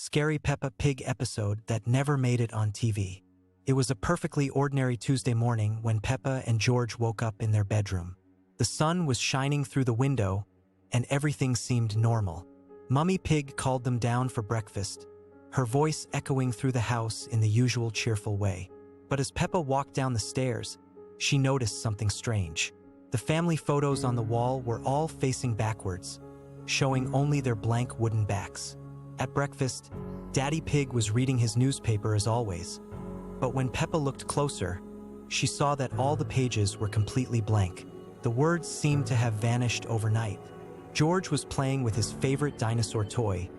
scary Peppa Pig episode that never made it on TV. It was a perfectly ordinary Tuesday morning when Peppa and George woke up in their bedroom. The sun was shining through the window, and everything seemed normal. Mummy Pig called them down for breakfast, her voice echoing through the house in the usual cheerful way. But as Peppa walked down the stairs, she noticed something strange. The family photos on the wall were all facing backwards, showing only their blank wooden backs. At breakfast, Daddy Pig was reading his newspaper as always. But when Peppa looked closer, she saw that all the pages were completely blank. The words seemed to have vanished overnight. George was playing with his favorite dinosaur toy,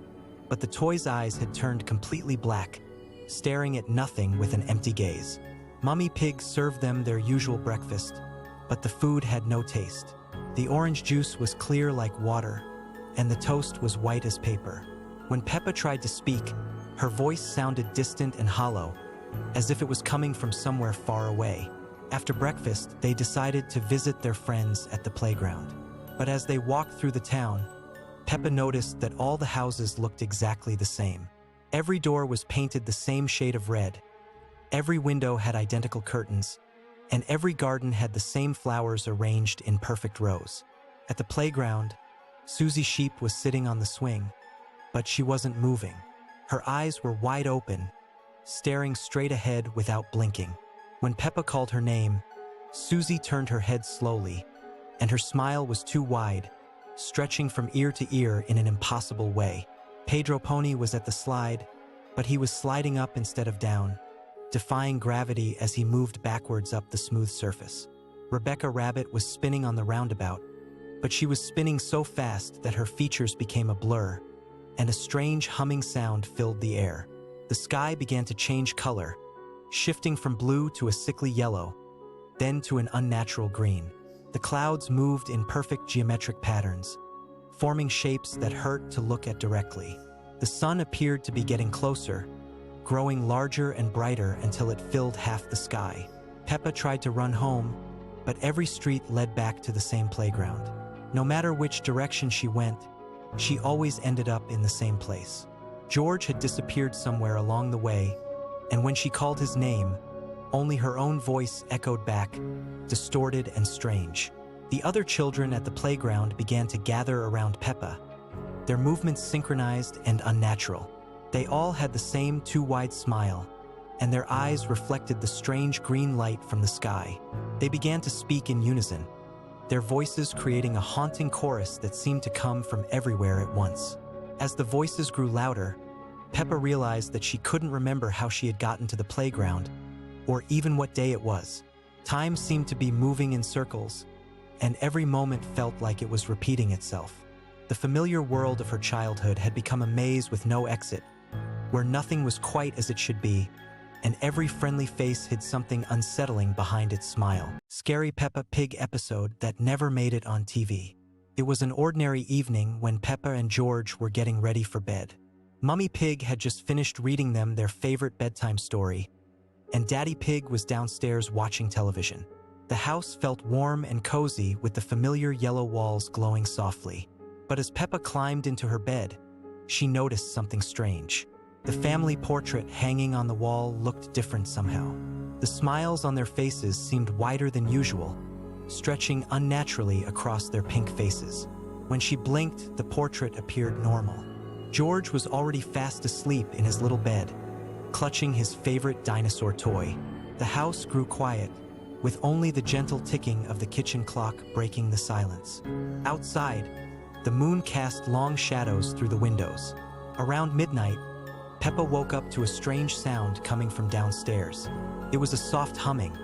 but the toy's eyes had turned completely black, staring at nothing with an empty gaze. Mummy Pig served them their usual breakfast, but the food had no taste. The orange juice was clear like water, and the toast was white as paper. When Peppa tried to speak, her voice sounded distant and hollow, as if it was coming from somewhere far away. After breakfast, they decided to visit their friends at the playground. But as they walked through the town, Peppa noticed that all the houses looked exactly the same. Every door was painted the same shade of red, every window had identical curtains, and every garden had the same flowers arranged in perfect rows. At the playground, Susie Sheep was sitting on the swing, but she wasn't moving. Her eyes were wide open, staring straight ahead without blinking. When Peppa called her name, Susie turned her head slowly, and her smile was too wide, stretching from ear to ear in an impossible way. Pedro Pony was at the slide, but he was sliding up instead of down, defying gravity as he moved backwards up the smooth surface. Rebecca Rabbit was spinning on the roundabout, but she was spinning so fast that her features became a blur, and a strange humming sound filled the air. The sky began to change color, shifting from blue to a sickly yellow, then to an unnatural green. The clouds moved in perfect geometric patterns, forming shapes that hurt to look at directly. The sun appeared to be getting closer, growing larger and brighter until it filled half the sky. Peppa tried to run home, but every street led back to the same playground. No matter which direction she went, she always ended up in the same place. George had disappeared somewhere along the way, and when she called his name, only her own voice echoed back, distorted and strange. The other children at the playground began to gather around Peppa, their movements synchronized and unnatural. They all had the same too-wide smile, and their eyes reflected the strange green light from the sky. They began to speak in unison, their voices creating a haunting chorus that seemed to come from everywhere at once. As the voices grew louder, Peppa realized that she couldn't remember how she had gotten to the playground, or even what day it was. Time seemed to be moving in circles, and every moment felt like it was repeating itself. The familiar world of her childhood had become a maze with no exit, where nothing was quite as it should be, and every friendly face hid something unsettling behind its smile. Scary Peppa Pig episode that never made it on TV. It was an ordinary evening when Peppa and George were getting ready for bed. Mummy Pig had just finished reading them their favorite bedtime story, and Daddy Pig was downstairs watching television. The house felt warm and cozy with the familiar yellow walls glowing softly. But as Peppa climbed into her bed, she noticed something strange. The family portrait hanging on the wall looked different somehow. The smiles on their faces seemed wider than usual, stretching unnaturally across their pink faces. When she blinked, the portrait appeared normal. George was already fast asleep in his little bed, clutching his favorite dinosaur toy. The house grew quiet, with only the gentle ticking of the kitchen clock breaking the silence. Outside, the moon cast long shadows through the windows. Around midnight, Peppa woke up to a strange sound coming from downstairs. It was a soft humming,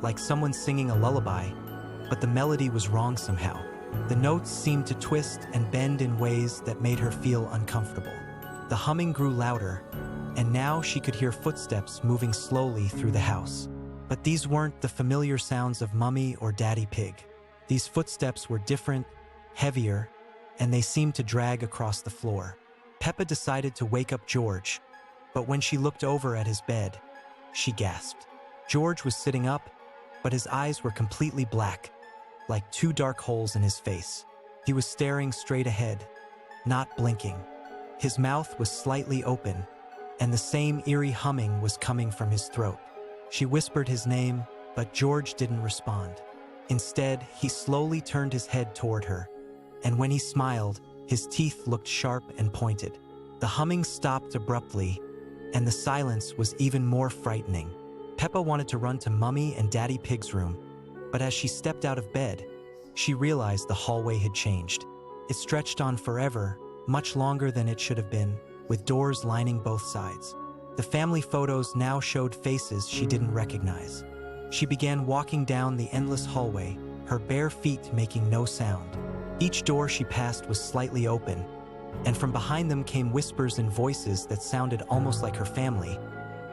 like someone singing a lullaby, but the melody was wrong somehow. The notes seemed to twist and bend in ways that made her feel uncomfortable. The humming grew louder, and now she could hear footsteps moving slowly through the house. But these weren't the familiar sounds of Mummy or Daddy Pig. These footsteps were different, heavier, and they seemed to drag across the floor. Peppa decided to wake up George, but when she looked over at his bed, she gasped. George was sitting up, but his eyes were completely black, like two dark holes in his face. He was staring straight ahead, not blinking. His mouth was slightly open, and the same eerie humming was coming from his throat. She whispered his name, but George didn't respond. Instead, he slowly turned his head toward her, and when he smiled, his teeth looked sharp and pointed. The humming stopped abruptly, and the silence was even more frightening. Peppa wanted to run to Mummy and Daddy Pig's room, but as she stepped out of bed, she realized the hallway had changed. It stretched on forever, much longer than it should have been, with doors lining both sides. The family photos now showed faces she didn't recognize. She began walking down the endless hallway, her bare feet making no sound. Each door she passed was slightly open, and from behind them came whispers and voices that sounded almost like her family,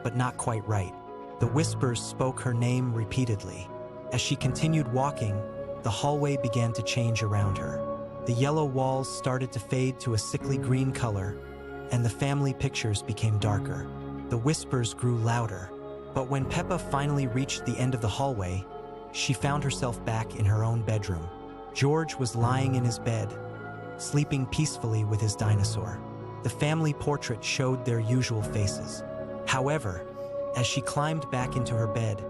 but not quite right. The whispers spoke her name repeatedly. As she continued walking, the hallway began to change around her. The yellow walls started to fade to a sickly green color, and the family pictures became darker. The whispers grew louder, but when Peppa finally reached the end of the hallway, she found herself back in her own bedroom. George was lying in his bed, sleeping peacefully with his dinosaur. The family portrait showed their usual faces. However, as she climbed back into her bed,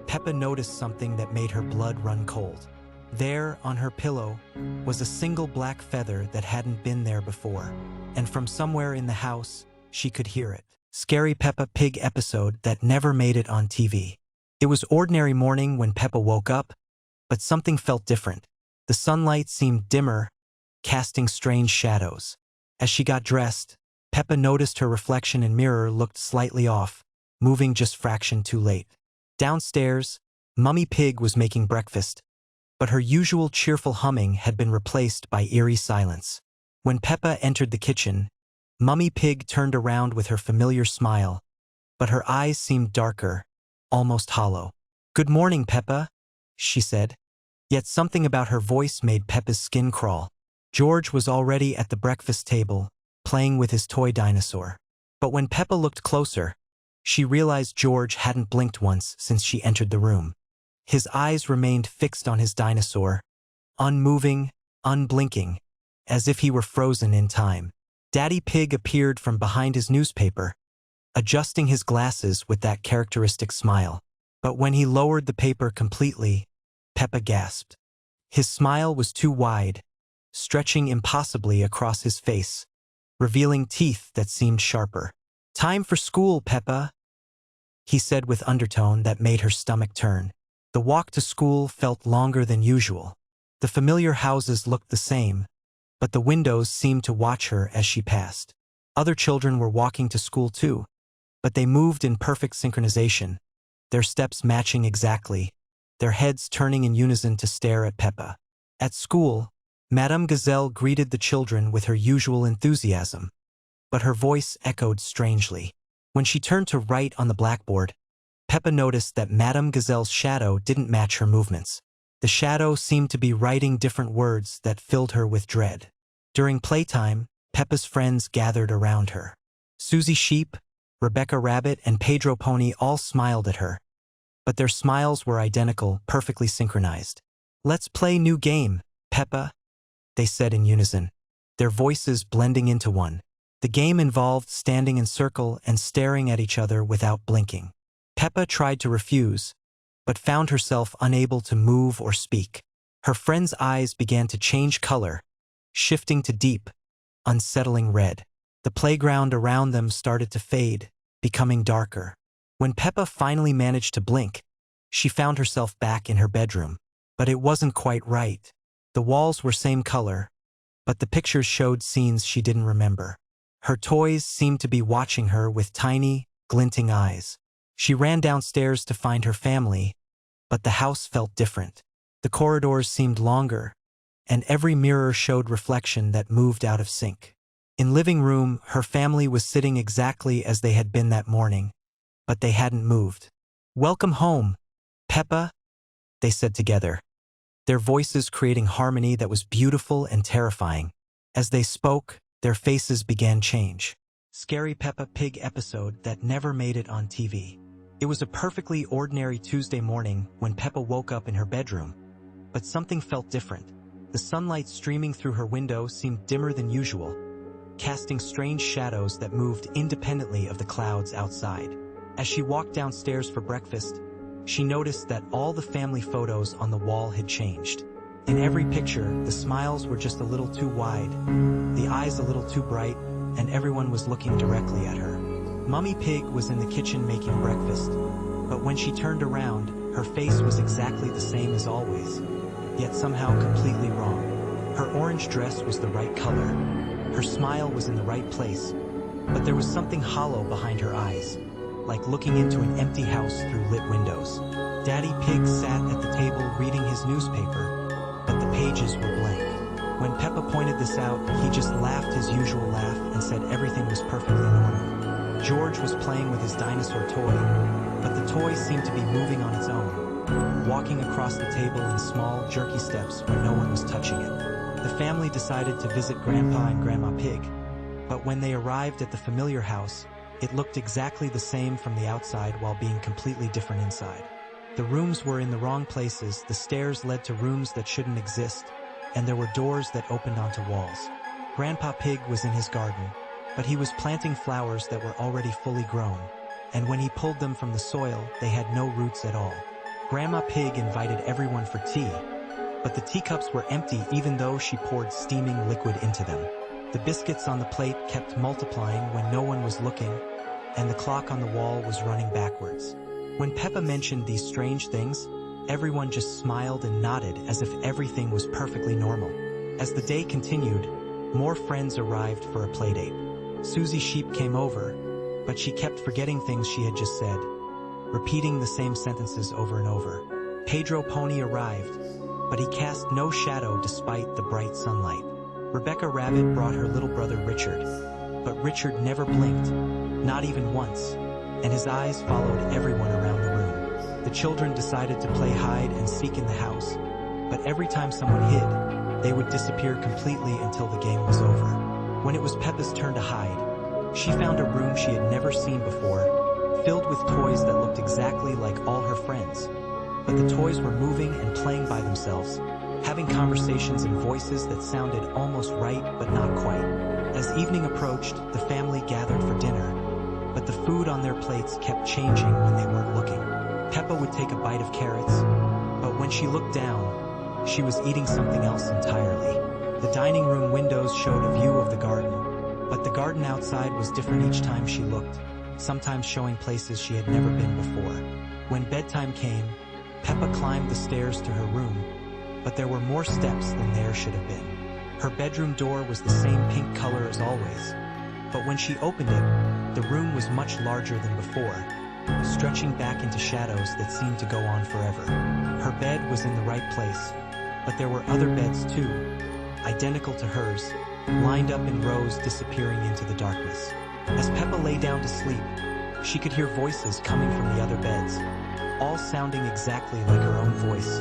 Peppa noticed something that made her blood run cold. There, on her pillow, was a single black feather that hadn't been there before, and from somewhere in the house, she could hear it. Scary Peppa Pig episode that never made it on TV. It was ordinary morning when Peppa woke up, but something felt different. The sunlight seemed dimmer, casting strange shadows. As she got dressed, Peppa noticed her reflection in mirror looked slightly off, moving just fraction too late. Downstairs, Mummy Pig was making breakfast, but her usual cheerful humming had been replaced by eerie silence. When Peppa entered the kitchen, Mummy Pig turned around with her familiar smile, but her eyes seemed darker, almost hollow. "Good morning, Peppa," she said. Yet something about her voice made Peppa's skin crawl. George was already at the breakfast table, playing with his toy dinosaur. But when Peppa looked closer, she realized George hadn't blinked once since she entered the room. His eyes remained fixed on his dinosaur, unmoving, unblinking, as if he were frozen in time. Daddy Pig appeared from behind his newspaper, adjusting his glasses with that characteristic smile. But when he lowered the paper completely, Peppa gasped. His smile was too wide, stretching impossibly across his face, revealing teeth that seemed sharper. "Time for school, Peppa," he said with undertone that made her stomach turn. The walk to school felt longer than usual. The familiar houses looked the same, but the windows seemed to watch her as she passed. Other children were walking to school too, but they moved in perfect synchronization, their steps matching exactly, their heads turning in unison to stare at Peppa. At school, Madame Gazelle greeted the children with her usual enthusiasm, but her voice echoed strangely. When she turned to write on the blackboard, Peppa noticed that Madame Gazelle's shadow didn't match her movements. The shadow seemed to be writing different words that filled her with dread. During playtime, Peppa's friends gathered around her. Susie Sheep, Rebecca Rabbit, and Pedro Pony all smiled at her, but their smiles were identical, perfectly synchronized. "Let's play new game, Peppa," they said in unison, their voices blending into one. The game involved standing in circle and staring at each other without blinking. Peppa tried to refuse, but found herself unable to move or speak. Her friends' eyes began to change color, shifting to deep, unsettling red. The playground around them started to fade, becoming darker. When Peppa finally managed to blink, she found herself back in her bedroom. But it wasn't quite right. The walls were same color, but the pictures showed scenes she didn't remember. Her toys seemed to be watching her with tiny, glinting eyes. She ran downstairs to find her family, but the house felt different. The corridors seemed longer, and every mirror showed reflection that moved out of sync. In living room, her family was sitting exactly as they had been that morning, but they hadn't moved. "Welcome home, Peppa," they said together, their voices creating harmony that was beautiful and terrifying. As they spoke, their faces began change. Scary Peppa Pig episode that never made it on TV. It was a perfectly ordinary Tuesday morning when Peppa woke up in her bedroom, but something felt different. The sunlight streaming through her window seemed dimmer than usual, casting strange shadows that moved independently of the clouds outside. As she walked downstairs for breakfast, she noticed that all the family photos on the wall had changed. In every picture, the smiles were just a little too wide, the eyes a little too bright, and everyone was looking directly at her. Mummy Pig was in the kitchen making breakfast, but when she turned around, her face was exactly the same as always, yet somehow completely wrong. Her orange dress was the right color, her smile was in the right place, but there was something hollow behind her eyes, like looking into an empty house through lit windows. Daddy Pig sat at the table reading his newspaper, but the pages were blank. When Peppa pointed this out, he just laughed his usual laugh and said everything was perfectly normal. George was playing with his dinosaur toy, but the toy seemed to be moving on its own, walking across the table in small, jerky steps when no one was touching it. The family decided to visit Grandpa and Grandma Pig, but when they arrived at the familiar house, it looked exactly the same from the outside while being completely different inside. The rooms were in the wrong places, the stairs led to rooms that shouldn't exist, and there were doors that opened onto walls. Grandpa Pig was in his garden, but he was planting flowers that were already fully grown, and when he pulled them from the soil, they had no roots at all. Grandma Pig invited everyone for tea, but the teacups were empty even though she poured steaming liquid into them. The biscuits on the plate kept multiplying when no one was looking, and the clock on the wall was running backwards. When Peppa mentioned these strange things, everyone just smiled and nodded as if everything was perfectly normal. As the day continued, more friends arrived for a playdate. Susie Sheep came over, but she kept forgetting things she had just said, repeating the same sentences over and over. Pedro Pony arrived, but he cast no shadow despite the bright sunlight. Rebecca Rabbit brought her little brother Richard, but Richard never blinked, not even once, and his eyes followed everyone around the room. The children decided to play hide and seek in the house, but every time someone hid, they would disappear completely until the game was over. When it was Peppa's turn to hide, she found a room she had never seen before, filled with toys that looked exactly like all her friends. But the toys were moving and playing by themselves, having conversations in voices that sounded almost right but not quite. As evening approached, the family gathered for dinner, but the food on their plates kept changing when they weren't looking. Peppa would take a bite of carrots, but when she looked down, she was eating something else entirely. The dining room windows showed a view of the garden, but the garden outside was different each time she looked, sometimes showing places she had never been before. When bedtime came, Peppa climbed the stairs to her room, but there were more steps than there should have been. Her bedroom door was the same pink color as always, but when she opened it, the room was much larger than before, stretching back into shadows that seemed to go on forever. Her bed was in the right place, but there were other beds too, identical to hers, lined up in rows disappearing into the darkness. As Peppa lay down to sleep, she could hear voices coming from the other beds, all sounding exactly like her own voice,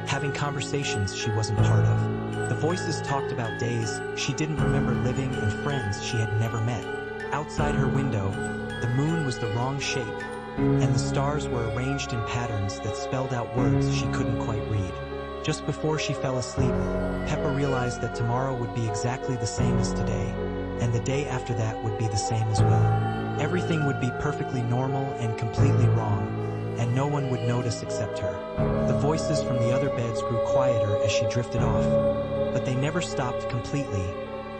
having conversations she wasn't part of. The voices talked about days she didn't remember living and friends she had never met. Outside her window, the moon was the wrong shape, and the stars were arranged in patterns that spelled out words she couldn't quite read. Just before she fell asleep, Peppa realized that tomorrow would be exactly the same as today, and the day after that would be the same as well. Everything would be perfectly normal and completely wrong, and no one would notice except her. The voices from the other beds grew quieter as she drifted off, but they never stopped completely,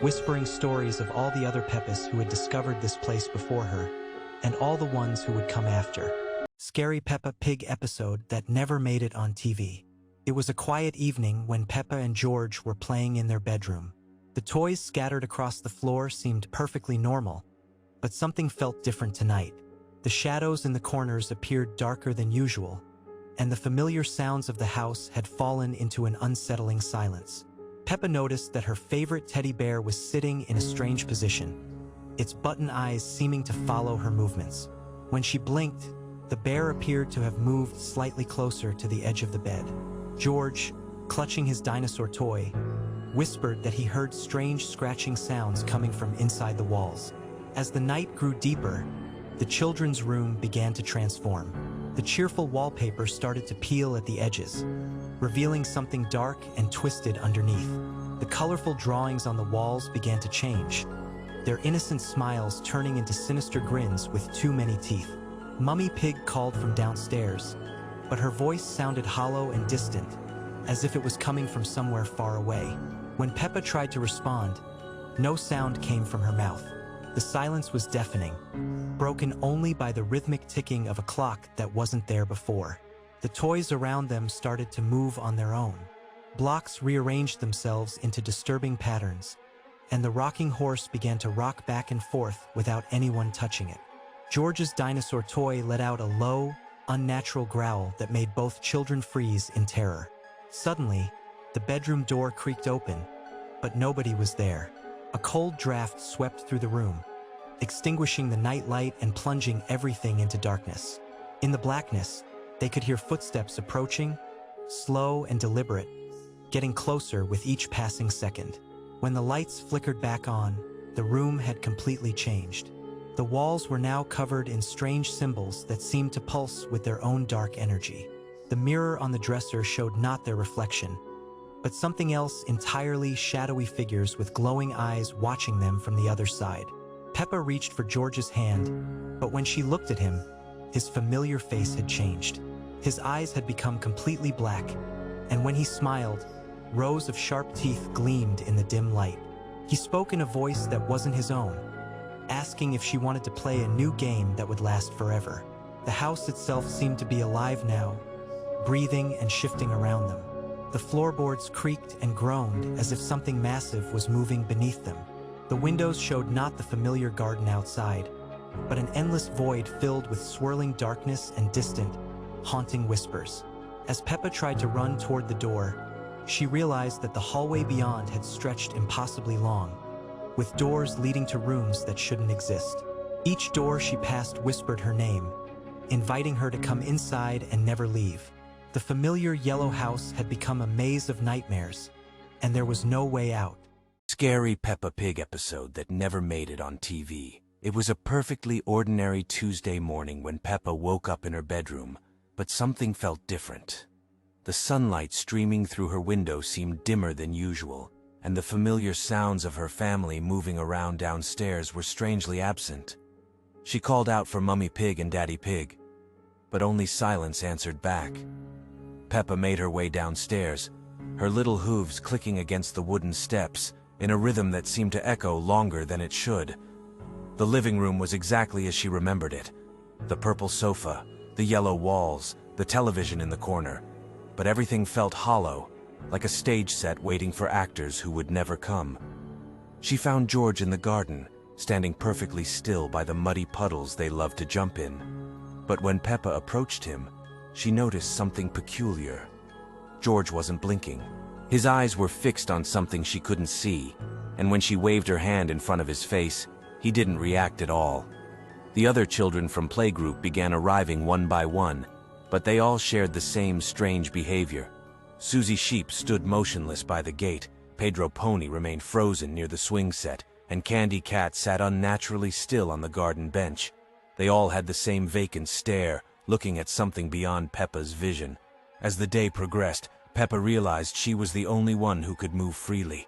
whispering stories of all the other Peppas who had discovered this place before her, and all the ones who would come after. Scary Peppa Pig episode that never made it on TV. It was a quiet evening when Peppa and George were playing in their bedroom. The toys scattered across the floor seemed perfectly normal, but something felt different tonight. The shadows in the corners appeared darker than usual, and the familiar sounds of the house had fallen into an unsettling silence. Peppa noticed that her favorite teddy bear was sitting in a strange position, its button eyes seeming to follow her movements. When she blinked, the bear appeared to have moved slightly closer to the edge of the bed. George, clutching his dinosaur toy, whispered that he heard strange scratching sounds coming from inside the walls. As the night grew deeper, the children's room began to transform. The cheerful wallpaper started to peel at the edges, revealing something dark and twisted underneath. The colorful drawings on the walls began to change, their innocent smiles turning into sinister grins with too many teeth. Mummy Pig called from downstairs, but her voice sounded hollow and distant, as if it was coming from somewhere far away. When Peppa tried to respond, no sound came from her mouth. The silence was deafening, broken only by the rhythmic ticking of a clock that wasn't there before. The toys around them started to move on their own. Blocks rearranged themselves into disturbing patterns, and the rocking horse began to rock back and forth without anyone touching it. George's dinosaur toy let out a low, unnatural growl that made both children freeze in terror. Suddenly, the bedroom door creaked open, but nobody was there. A cold draft swept through the room, extinguishing the night light and plunging everything into darkness. In the blackness, they could hear footsteps approaching, slow and deliberate, getting closer with each passing second. When the lights flickered back on, the room had completely changed. The walls were now covered in strange symbols that seemed to pulse with their own dark energy. The mirror on the dresser showed not their reflection, but something else entirely: shadowy figures with glowing eyes watching them from the other side. Peppa reached for George's hand, but when she looked at him, his familiar face had changed. His eyes had become completely black, and when he smiled, rows of sharp teeth gleamed in the dim light. He spoke in a voice that wasn't his own, asking if she wanted to play a new game that would last forever. The house itself seemed to be alive now, breathing and shifting around them. The floorboards creaked and groaned as if something massive was moving beneath them. The windows showed not the familiar garden outside, but an endless void filled with swirling darkness and distant, haunting whispers. As Peppa tried to run toward the door, she realized that the hallway beyond had stretched impossibly long, with doors leading to rooms that shouldn't exist. Each door she passed whispered her name, inviting her to come inside and never leave. The familiar yellow house had become a maze of nightmares, and there was no way out. Scary Peppa Pig episode that never made it on TV. It was a perfectly ordinary Tuesday morning when Peppa woke up in her bedroom, but something felt different. The sunlight streaming through her window seemed dimmer than usual, and the familiar sounds of her family moving around downstairs were strangely absent. She called out for Mummy Pig and Daddy Pig, but only silence answered back. Peppa made her way downstairs, her little hooves clicking against the wooden steps in a rhythm that seemed to echo longer than it should. The living room was exactly as she remembered it. The purple sofa, the yellow walls, the television in the corner. But everything felt hollow, like a stage set waiting for actors who would never come. She found George in the garden, standing perfectly still by the muddy puddles they loved to jump in. But when Peppa approached him, she noticed something peculiar. George wasn't blinking. His eyes were fixed on something she couldn't see, and when she waved her hand in front of his face, he didn't react at all. The other children from playgroup began arriving one by one, but they all shared the same strange behavior. Susie Sheep stood motionless by the gate, Pedro Pony remained frozen near the swing set, and Candy Cat sat unnaturally still on the garden bench. They all had the same vacant stare, looking at something beyond Peppa's vision. As the day progressed, Peppa realized she was the only one who could move freely.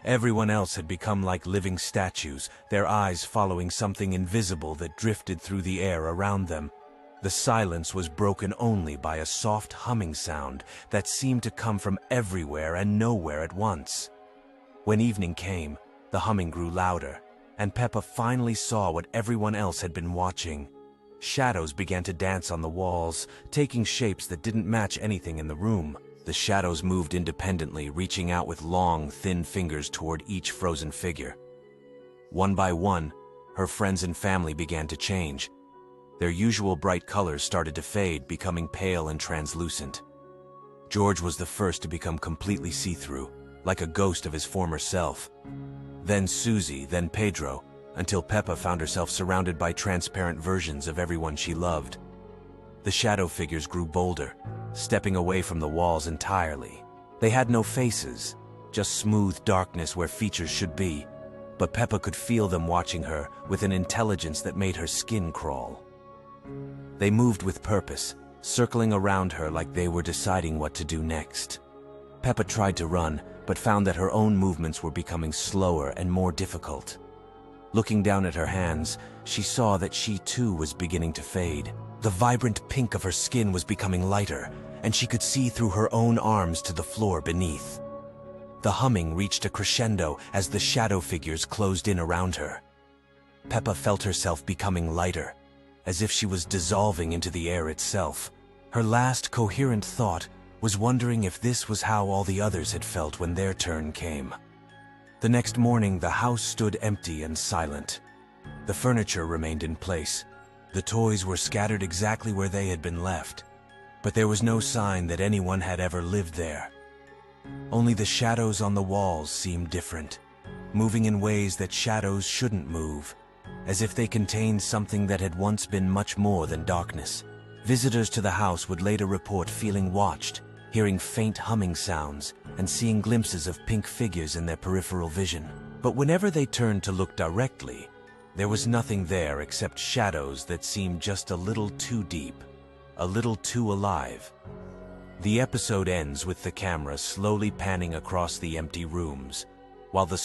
Everyone else had become like living statues, their eyes following something invisible that drifted through the air around them. The silence was broken only by a soft humming sound that seemed to come from everywhere and nowhere at once. When evening came, the humming grew louder, and Peppa finally saw what everyone else had been watching. Shadows began to dance on the walls, taking shapes that didn't match anything in the room. The shadows moved independently, reaching out with long, thin fingers toward each frozen figure. One by one, her friends and family began to change. Their usual bright colors started to fade, becoming pale and translucent. George was the first to become completely see-through, like a ghost of his former self. Then Susie, then Pedro, until Peppa found herself surrounded by transparent versions of everyone she loved. The shadow figures grew bolder, stepping away from the walls entirely. They had no faces, just smooth darkness where features should be, but Peppa could feel them watching her with an intelligence that made her skin crawl. They moved with purpose, circling around her like they were deciding what to do next. Peppa tried to run, but found that her own movements were becoming slower and more difficult. Looking down at her hands, she saw that she too was beginning to fade. The vibrant pink of her skin was becoming lighter, and she could see through her own arms to the floor beneath. The humming reached a crescendo as the shadow figures closed in around her. Peppa felt herself becoming lighter, as if she was dissolving into the air itself. Her last coherent thought was wondering if this was how all the others had felt when their turn came. The next morning, the house stood empty and silent. The furniture remained in place. The toys were scattered exactly where they had been left, but there was no sign that anyone had ever lived there. Only the shadows on the walls seemed different, moving in ways that shadows shouldn't move, as if they contained something that had once been much more than darkness. Visitors to the house would later report feeling watched, hearing faint humming sounds, and seeing glimpses of pink figures in their peripheral vision. But whenever they turned to look directly, there was nothing there except shadows that seemed just a little too deep, a little too alive. The episode ends with the camera slowly panning across the empty rooms, while the